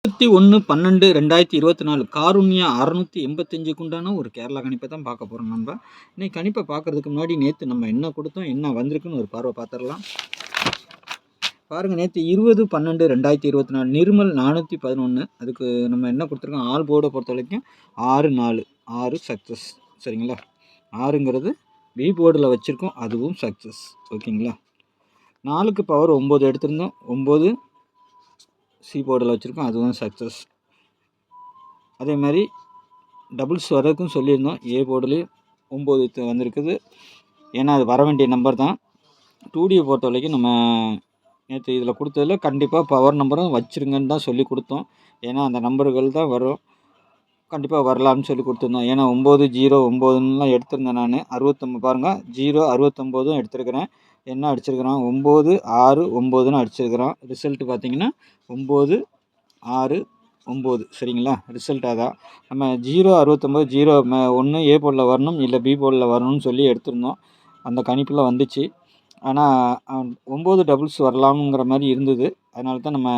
21/12/2024 காருண்யா 685க்கு உண்டான ஒரு கேரளா கணிப்பை தான் பார்க்க போகிறோம். நம்ம இன்னைக்கு கணிப்பை பார்க்கறதுக்கு முன்னாடி நேற்று நம்ம என்ன கொடுத்தோம், என்ன வந்திருக்குன்னு ஒரு பார்வை பார்த்துடலாம். பாருங்கள், நேற்று 20/12/2024 நிர்மல் 411. அதுக்கு நம்ம என்ன கொடுத்துருக்கோம், ஆல் போர்டை பொறுத்த வரைக்கும் 6 சக்ஸஸ். சரிங்களா, 6ங்கிறது பி போர்டில் வச்சுருக்கோம், அதுவும் சக்ஸஸ். ஓகேங்களா, 4க்கு பவர் 9 எடுத்திருந்தோம், 9 சி போர்டில் வச்சுருக்கோம், அதுவும் சக்ஸஸ். அதே மாதிரி டபுள்ஸ் வரதுக்கும் சொல்லியிருந்தோம், ஏ போர்டுலேயும் 9 வந்திருக்குது. ஏன்னா அது வர வேண்டிய நம்பர் தான். 2டியை பொறுத்த வரைக்கும் நம்ம நேற்று இதில் கொடுத்ததில் கண்டிப்பாக பவர் நம்பரும் வச்சுருங்கன்னு தான் சொல்லி கொடுத்தோம். ஏன்னா அந்த நம்பர்கள் தான் வரும், கண்டிப்பாக வரலாம்னு சொல்லி கொடுத்துருந்தோம். ஏன்னா 9 0 9லாம் எடுத்திருந்தேன் நான். 69 பாருங்கள், 0 69 எடுத்துருக்கிறேன். என்ன அடிச்சிருக்கிறான், 9 6 9ன்னு அடிச்சிருக்கிறான். ரிசல்ட்டு பார்த்தீங்கன்னா 9 6 9. சரிங்களா, ரிசல்ட் அதான். நம்ம 0 69 0 ஒன்று ஏ போர்டில் வரணும், இல்லை பி போர்டில் வரணும்னு சொல்லி எடுத்திருந்தோம். அந்த கணிப்பில் வந்துச்சு. ஆனால் 9 டபுள்ஸ் வரலாமுங்கிற மாதிரி இருந்தது. அதனால தான் நம்ம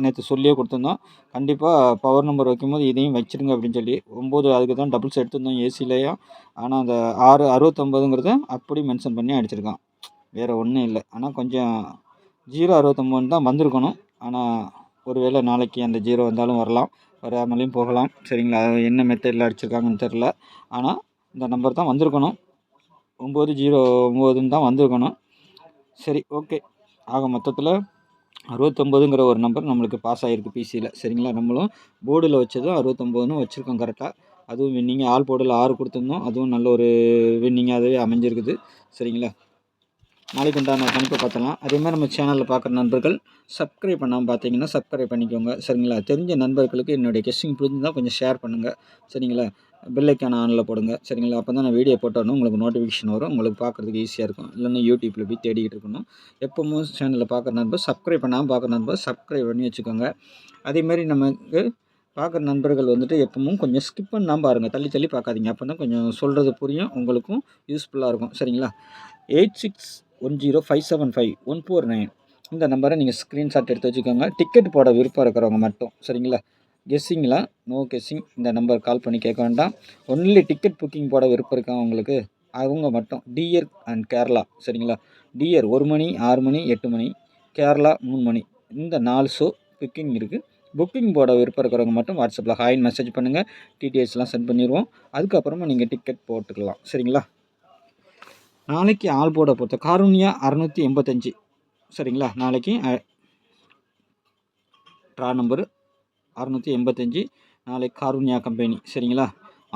நேற்று சொல்லியே கொடுத்துருந்தோம், கண்டிப்பாக பவர் நம்பர் வைக்கும்போது இதையும் வச்சுருங்க அப்படின்னு சொல்லி. 9 அதுக்கு தான் டபுள்ஸ் எடுத்திருந்தோம் ஏசிலையும். ஆனால் அந்த 6 69ங்கிறத அப்படி மென்ஷன் பண்ணி அடிச்சிருக்கான், வேறு ஒன்றும் இல்லை. ஆனால் கொஞ்சம் 0 69 தான் வந்திருக்கணும். ஆனால் ஒருவேளை நாளைக்கு அந்த 0 வந்தாலும் வரலாம், வராமலையும் போகலாம். சரிங்களா, என்ன மெத்தடில் அடிச்சிருக்காங்கன்னு தெரில. ஆனால் இந்த நம்பர் தான் வந்திருக்கணும், 9 0 9ன்னு தான் வந்திருக்கணும். சரி, ஓகே. ஆக மொத்தத்தில் 69ங்கிற ஒரு நம்பர் நம்மளுக்கு பாஸ் ஆகிருக்கு பிசியில். சரிங்களா, நம்மளும் போர்டில் வச்சதும் 69ன்னு வச்சுருக்கோம் கரெக்டாக. அதுவும் வின்னிங்காக ஆல் போர்டில் 6 கொடுத்துருந்தோம், அதுவும் நல்ல ஒரு வின்னிங்காகவே அமைஞ்சிருக்குது. சரிங்களா, நாளைக்கு உண்டான கணிப்பை பார்த்தலாம். அதேமாதிரி நம்ம சேனலில் பார்க்குற நண்பர்கள் சப்ஸ்கிரைப் பண்ணாமல் பார்த்தீங்கன்னா சப்ஸ்கிரைப் பண்ணிக்கோங்க. சரிங்களா, தெரிஞ்ச நண்பர்களுக்கு என்னுடைய கெஸ்டிங் புரிஞ்சுதான் கொஞ்சம் ஷேர் பண்ணுங்கள். சரிங்களா, பெல்லைக்கான ஆனில் போடுங்க. சரிங்களா, அப்போ தான் நான் வீடியோ போட்டோன்னு உங்களுக்கு நோட்டிஃபிகேஷன் வரும், உங்களுக்கு பார்க்குறதுக்கு ஈஸியாக இருக்கும். இல்லைன்னா யூடியூப்பில் போய் தேடிக்கிட்டு இருக்கணும். எப்போவும் சேனலில் பார்க்குற நண்பர் சப்ஸ்கிரைப் பண்ணாமல் பார்க்குற நண்பர் சப்ஸ்கிரைப் பண்ணி வச்சுக்கோங்க. அதேமாதிரி நமக்கு பார்க்குற நண்பர்கள் வந்துட்டு எப்பவும் கொஞ்சம் ஸ்கிப் பண்ணாமல் பாருங்கள், தள்ளி தள்ளி பார்க்காதீங்க. அப்போ தான் கொஞ்சம் சொல்கிறது புரியும், உங்களுக்கும் யூஸ்ஃபுல்லாக இருக்கும். சரிங்களா, 8610575149 இந்த நம்பரை நீங்கள் ஸ்க்ரீன்ஷாட் எடுத்து வச்சுக்கோங்க. டிக்கெட் போட விருப்பம் இருக்கிறவங்க மட்டும். சரிங்களா, கெஸ்ஸிங்கில் நோ கெஸ்ஸிங், இந்த நம்பர் கால் பண்ணி கேட்க வேண்டாம். ஒன்லி டிக்கெட் புக்கிங் போட விருப்பம் இருக்கா உங்களுக்கு, அவங்க மட்டும் டியர் அண்ட் கேரளா. சரிங்களா, டியர் 1 மணி 6 மணி 8 மணி, கேரளா 3 மணி, இந்த 4 ஷோ புக்கிங் இருக்குது. புக்கிங் போட விருப்பம் இருக்கிறவங்க மட்டும் வாட்ஸ்அப்பில் ஹாய்னு மெசேஜ் பண்ணுங்கள், டீட்டெயில்ஸ்லாம் சென்ட் பண்ணிடுவோம். அதுக்கப்புறமா நீங்கள் டிக்கெட் போட்டுக்கலாம். சரிங்களா, நாளைக்கு ஆல் போர்டை பொறுத்த காருண்யா 685. சரிங்களா, நாளைக்கு ட்ரா நம்பரு 685, நாளைக்கு காருண்யா கம்பெனி. சரிங்களா,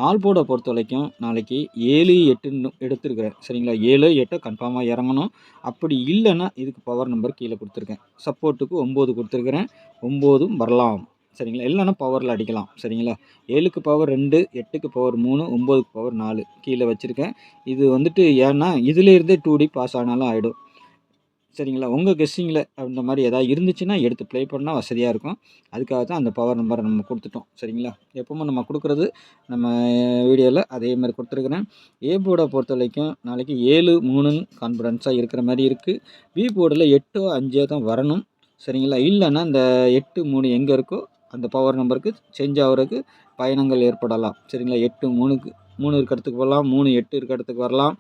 ஆல் போர்டை பொறுத்த வரைக்கும் நாளைக்கு 7 8ன்னு எடுத்துருக்கிறேன். சரிங்களா, 7 8 கன்ஃபார்மாக இறங்கணும். அப்படி இல்லைன்னா இதுக்கு பவர் நம்பர் கீழே கொடுத்துருக்கேன். சப்போர்ட்டுக்கு 9 கொடுத்துருக்குறேன், 9ம் வரலாம். சரிங்களா, இல்லைன்னா பவரில் அடிக்கலாம். சரிங்களா, 7க்கு பவர் 2, 8க்கு பவர் 3, 9க்கு பவர் 4 கீழே வச்சுருக்கேன். இது வந்துட்டு ஏன்னா இதிலேருந்தே 2D பாஸ் ஆனாலும் ஆகிடும். சரிங்களா, உங்கள் கெஸ்ஸிங்கில் அந்த மாதிரி எதாவது இருந்துச்சுன்னா எடுத்து ப்ளே பண்ணால் வசதியாக இருக்கும். அதுக்காக தான் அந்த பவர் நம்பரை நம்ம கொடுத்துட்டோம். சரிங்களா, எப்பவும் நம்ம கொடுக்குறது நம்ம வீடியோவில் அதே மாதிரி கொடுத்துருக்குறேன். ஏ போர்டை பொறுத்த வரைக்கும் நாளைக்கு 7 3ன்னு கான்ஃபிடன்ஸாக இருக்கிற மாதிரி இருக்குது. பி போர்டில் 8 5 தான் வரணும். சரிங்களா, இல்லைன்னா இந்த 8 3 எங்கே இருக்கோ அந்த பவர் நம்பருக்கு சேஞ்ச் ஆகிறதுக்கு பயணங்கள் ஏற்படலாம். சரிங்களா, 8 3க்கு 3 இருக்க இடத்துக்கு வரலாம், 3 8 இருக்க இடத்துக்கு வரலாம்.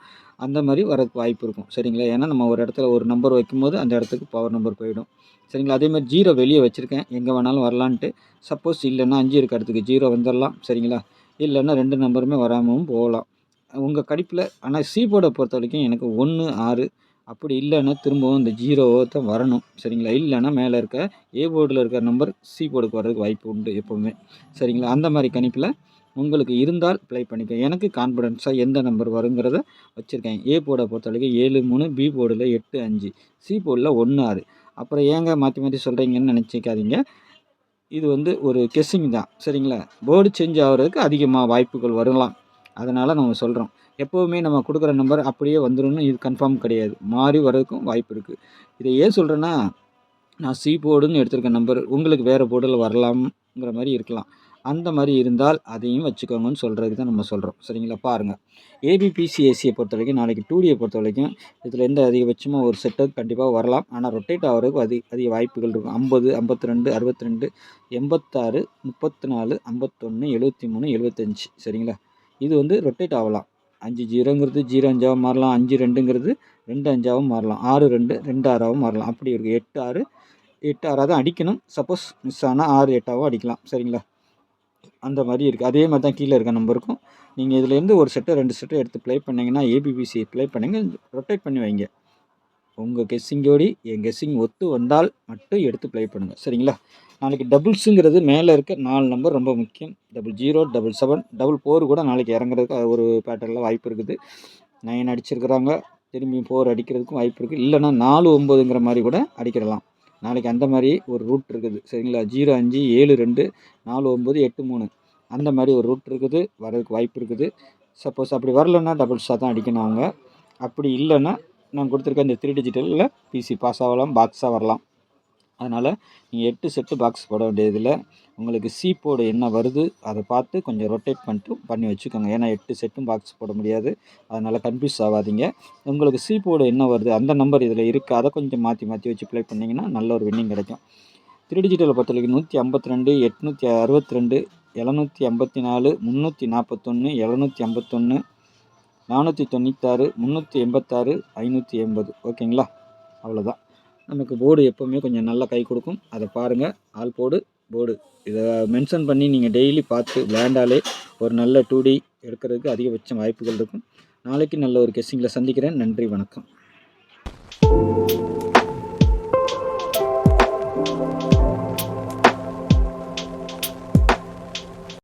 அந்த மாதிரி வரதுக்கு வாய்ப்பு இருக்கும். சரிங்களா, ஏன்னா நம்ம ஒரு இடத்துல ஒரு நம்பர் வைக்கும்போது அந்த இடத்துக்கு பவர் நம்பர் போயிடும். சரிங்களா, அதேமாதிரி 0 வெளியே வச்சுருக்கேன், எங்கே வேணாலும் வரலான்ட்டு. சப்போஸ் இல்லைன்னா 5 இருக்க இடத்துக்கு 0 வந்துடலாம். சரிங்களா, இல்லைன்னா 2 நம்பருமே வராமலும் போகலாம் உங்கள் கணிப்பில். ஆனால் சி போர்டை பொறுத்த வரைக்கும் எனக்கு 1 6, அப்படி இல்லைன்னா திரும்பவும் இந்த 0 தான் வரணும். சரிங்களா, இல்லைன்னா மேலே இருக்க ஏ போர்டில் இருக்கிற நம்பர் சி போர்டுக்கு வர்றதுக்கு வாய்ப்பு உண்டு எப்போவுமே. சரிங்களா, அந்த மாதிரி கணிப்பில் உங்களுக்கு இருந்தால் ப்ளே பண்ணிக்க. எனக்கு கான்ஃபிடென்ஸாக எந்த நம்பர் வருங்கிறத வச்சுருக்கேன். ஏ போர்டை பொறுத்த வரைக்கும் 7 3, பி போர்டில் 8 5, சி போர்டில் 1 6. அப்புறம் ஏங்க மாற்றி மாற்றி சொல்கிறீங்கன்னு நினச்சிக்காதீங்க, இது வந்து ஒரு கெஸ்ஸிங் தான். சரிங்களா, போர்டு சேஞ்ச் ஆகிறதுக்கு அதிகமாக வாய்ப்புகள் வரலாம், அதனால் நம்ம சொல்கிறோம். எப்போவுமே நம்ம கொடுக்குற நம்பர் அப்படியே வந்துடும்னு இது கன்ஃபார்ம் கிடையாது, மாறி வர்றதுக்கும் வாய்ப்பு இருக்குது. இதை ஏன் சொல்கிறேன்னா, நான் சி போர்டுன்னு எடுத்திருக்க நம்பர் உங்களுக்கு வேறு போர்டில் வரலாம்ங்கிற மாதிரி இருக்கலாம். அந்த மாதிரி இருந்தால் அதையும் வச்சுக்கோங்கன்னு சொல்கிறதுக்கு தான் நம்ம சொல்கிறோம். சரிங்களா? பாருங்கள், ஏபிபிசிஎஸ்சியை பொறுத்த வரைக்கும் நாளைக்கு 2Dயை பொறுத்த வரைக்கும் இதில் எந்த அதிகபட்சமாக ஒரு செட்டு கண்டிப்பாக வரலாம். ஆனால் ரொட்டேட் ஆகிறதுக்கு அதிக வாய்ப்புகள் இருக்கும். 50, 52, 62, 86, 34, 51, 73, 75. சரிங்களா? இது வந்து ரொட்டேட் ஆகலாம். 5-0ங்கிறது 0-5ஆக மாறலாம். 5-2ங்கிறது 2-5ஆகவும் மாறலாம். 6-2 2-6ஆகவும் மாறலாம். அப்படி இருக்குது. 8-6 8-6 தான் அடிக்கணும். சப்போஸ் மிஸ் ஆனால் 6-8ஆகவும் அடிக்கலாம். சரிங்களா? அந்த மாதிரி இருக்குது. அதே மாதிரி தான் கீழே இருக்க நம்பருக்கும் நீங்கள் இதுலேருந்து ஒரு செட்டை 2 செட்டை எடுத்து ப்ளே பண்ணிங்கன்னா ஏபிபிசி ப்ளே பண்ணிங்க, ரொட்டேட் பண்ணி வைங்க. உங்கள் கெஸ்ஸிங்கோடி என் கெஸ்ஸிங் ஒத்து வந்தால் மட்டும் எடுத்து ப்ளே பண்ணுங்கள். சரிங்களா? நாளைக்கு டபுள்ஸுங்கிறது மேலே இருக்க 4 நம்பர் ரொம்ப முக்கியம். 00, 77, 44 கூட நாளைக்கு இறங்குறதுக்கு ஒரு பேட்டர்னில் வாய்ப்பு இருக்குது. 9 அடிச்சிருக்கிறாங்க, திரும்பி 4 அடிக்கிறதுக்கும் வாய்ப்பு இருக்குது. இல்லைனா 4-9ங்கிற மாதிரி கூட அடிக்கிடலாம். நாளைக்கு அந்த மாதிரி ஒரு ரூட் இருக்குது. சரிங்களா? 05, 72, 49, 83 அந்த மாதிரி ஒரு ரூட் இருக்குது, வரதுக்கு வாய்ப்பு இருக்குது. சப்போஸ் அப்படி வரலன்னா டபுள்ஸாக தான் அடிக்கணும் அவங்க. அப்படி இல்லைன்னா நான் கொடுத்துருக்க இந்த 3 டிஜிட்டலில் பிசி பாஸ் ஆகலாம், பாக்ஸாக வரலாம். அதனால் நீங்கள் 8 செட்டு பாக்ஸ் போட வேண்டியதில்லை. உங்களுக்கு சி போர்டு என்ன வருது அதை பார்த்து கொஞ்சம் ரொட்டேட் பண்ணி வச்சுக்கோங்க. ஏன்னா 8 செட்டும் பாக்ஸ் போட முடியாது. அதனால் கன்ஃபியூஸ் ஆகாதீங்க. உங்களுக்கு சி போர்டு என்ன வருது அந்த நம்பர் இதில் இருக்குது, அதை கொஞ்சம் மாற்றி வச்சு ப்ளே பண்ணிங்கன்னா நல்ல ஒரு வின்னிங் கிடைக்கும். 3 டிஜிட்டலை பொறுத்த வரைக்கும் 152, 862, 754, 341, 751, 496, 386, 580. ஓகேங்களா? அவ்வளோதான். நமக்கு போர்டு எப்போவுமே கொஞ்சம் நல்லா கை கொடுக்கும். அதை பாருங்கள். ஆல் போர்டு இதை மென்ஷன் பண்ணி நீங்கள் டெய்லி பார்த்து விளையாண்டாலே ஒரு நல்ல 2D எடுக்கிறதுக்கு அதிகபட்சம் வாய்ப்புகள் இருக்கும். நாளைக்கு நல்ல ஒரு கெஸ்ஸிங்கில் சந்திக்கிறேன். நன்றி, வணக்கம்.